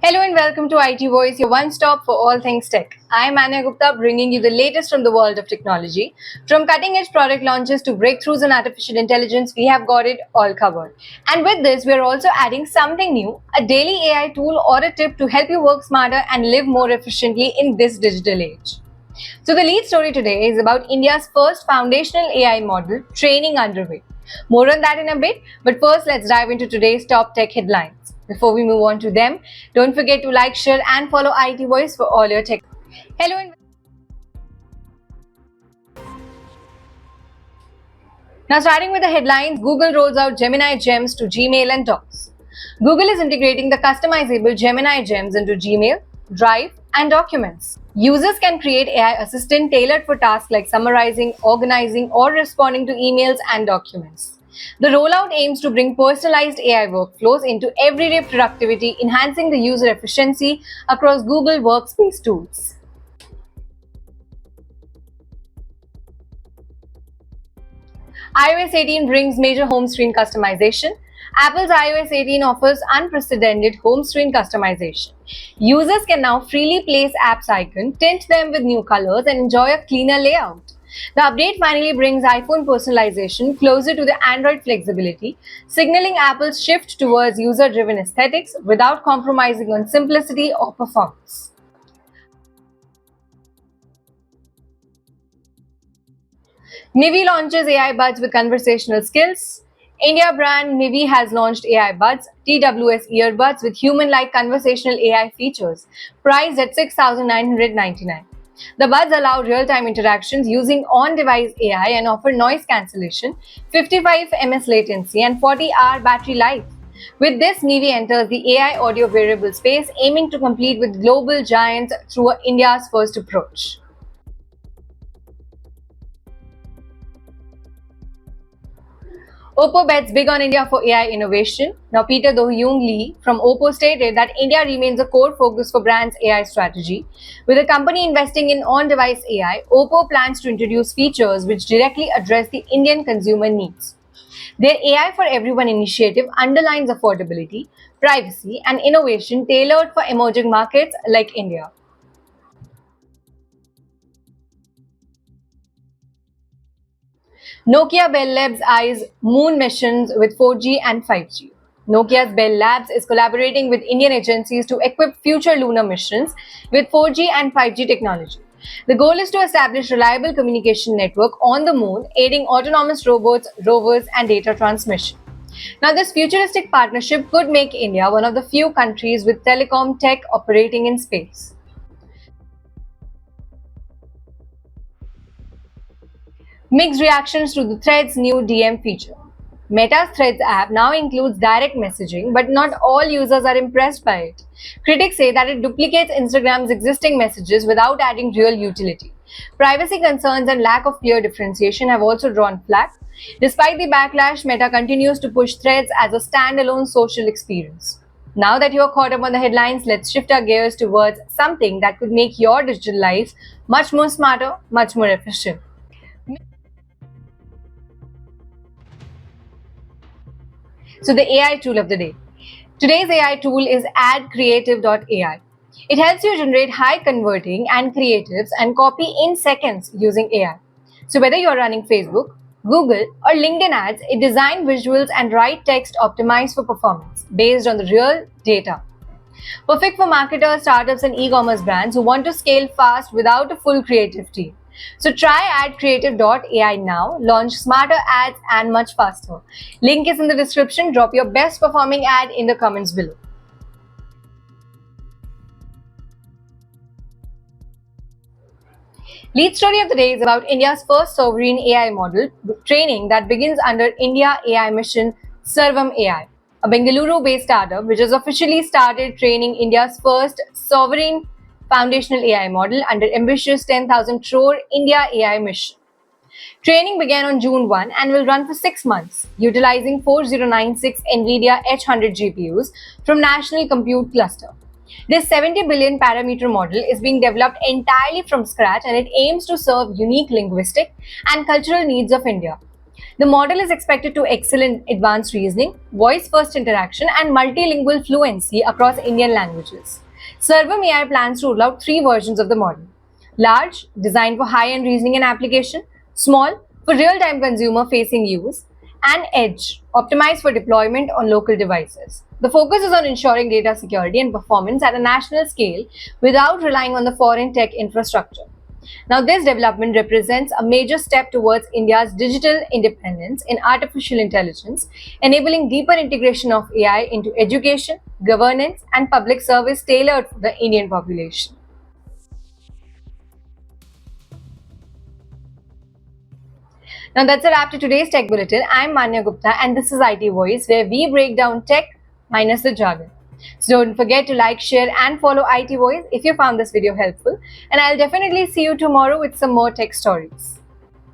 Hello and welcome to IT Voice, your one stop for all things tech. I am Anya Gupta, bringing you the latest from the world of technology. From cutting edge product launches to breakthroughs in artificial intelligence, we have got it all covered. And with this, we are also adding something new, a daily AI tool or a tip to help you work smarter and live more efficiently in this digital age. So, the lead story today is about India's first foundational AI model training underway. More on that in a bit, but first, let's dive into today's top tech headlines. Before we move on to them, don't forget to like, share, and follow IT Voice for all your tech. Hello and now, starting with the headlines, Google rolls out Gemini Gems to Gmail and Docs. Google is integrating the customizable Gemini Gems into Gmail, Drive, and Documents. Users can create AI assistant tailored for tasks like summarizing, organizing, or responding to emails and documents. The rollout aims to bring personalized AI workflows into everyday productivity, enhancing the user efficiency across Google Workspace tools. iOS 18 brings major home screen customization. Apple's iOS 18 offers unprecedented home screen customization. Users can now freely place apps icons, tint them with new colors, and enjoy a cleaner layout. The update finally brings iPhone personalization closer to the Android flexibility, signaling Apple's shift towards user-driven aesthetics without compromising on simplicity or performance. Nivi launches AI Buds with conversational skills. India brand Nivi has launched AI Buds, TWS earbuds with human-like conversational AI features, priced at 6,999. The buds allow real-time interactions using on-device AI and offer noise cancellation, 55 ms latency, and 40-hour battery life. With this, Nivi enters the AI audio wearable space, aiming to compete with global giants through India's first approach. Oppo bets big on India for AI innovation. Now, Peter Do-Hyung Lee from Oppo stated that India remains a core focus for brand's AI strategy. With the company investing in on-device AI, Oppo plans to introduce features which directly address the Indian consumer needs. Their AI for Everyone initiative underlines affordability, privacy, and innovation tailored for emerging markets like India. Nokia Bell Labs eyes moon missions with 4G and 5G. Nokia's Bell Labs is collaborating with Indian agencies to equip future lunar missions with 4G and 5G technology. The goal is to establish reliable communication network on the moon, aiding autonomous robots, rovers, and data transmission. Now, this futuristic partnership could make India one of the few countries with telecom tech operating in space. Mixed reactions to the Threads' new DM feature. Meta's Threads app now includes direct messaging, but not all users are impressed by it. Critics say that it duplicates Instagram's existing messages without adding real utility. Privacy concerns and lack of clear differentiation have also drawn flack. Despite the backlash, Meta continues to push Threads as a standalone social experience. Now that you are caught up on the headlines, let's shift our gears towards something that could make your digital life much more smarter, much more efficient. So, the AI tool of the day. Today's AI tool is addcreative.ai. It helps you generate high converting and creatives and copy in seconds using AI. So, whether you're running Facebook, Google, or LinkedIn ads, it designs visuals and write text optimized for performance based on the real data. Perfect for marketers, startups, and e commerce brands who want to scale fast without a full creative team. So try addcreative.ai now, launch smarter ads and much faster. Link is in the description. Drop your best performing ad in the comments below. Lead story of the day is about India's first sovereign AI model training that begins under India AI mission Sarvam AI, a Bengaluru-based startup which has officially started training India's first sovereign foundational AI model under ambitious 10,000 crore India AI mission. Training began on June 1 and will run for 6 months, utilizing 4096 NVIDIA H100 GPUs from National Compute Cluster. This 70 billion parameter model is being developed entirely from scratch and it aims to serve unique linguistic and cultural needs of India. The model is expected to excel in advanced reasoning, voice-first interaction, and multilingual fluency across Indian languages. Sarvam AI plans to roll out 3 versions of the model. Large, designed for high-end reasoning and application; small, for real-time consumer-facing use; and edge, optimized for deployment on local devices. The focus is on ensuring data security and performance at a national scale without relying on the foreign tech infrastructure. Now, this development represents a major step towards India's digital independence in artificial intelligence, enabling deeper integration of AI into education, governance, and public service tailored for the Indian population. Now, that's a wrap to today's Tech Bulletin. I'm Manya Gupta, and this is IT Voice, where we break down tech minus the jargon. So don't forget to like, share, and follow IT Voice if you found this video helpful. And I'll definitely see you tomorrow with some more tech stories.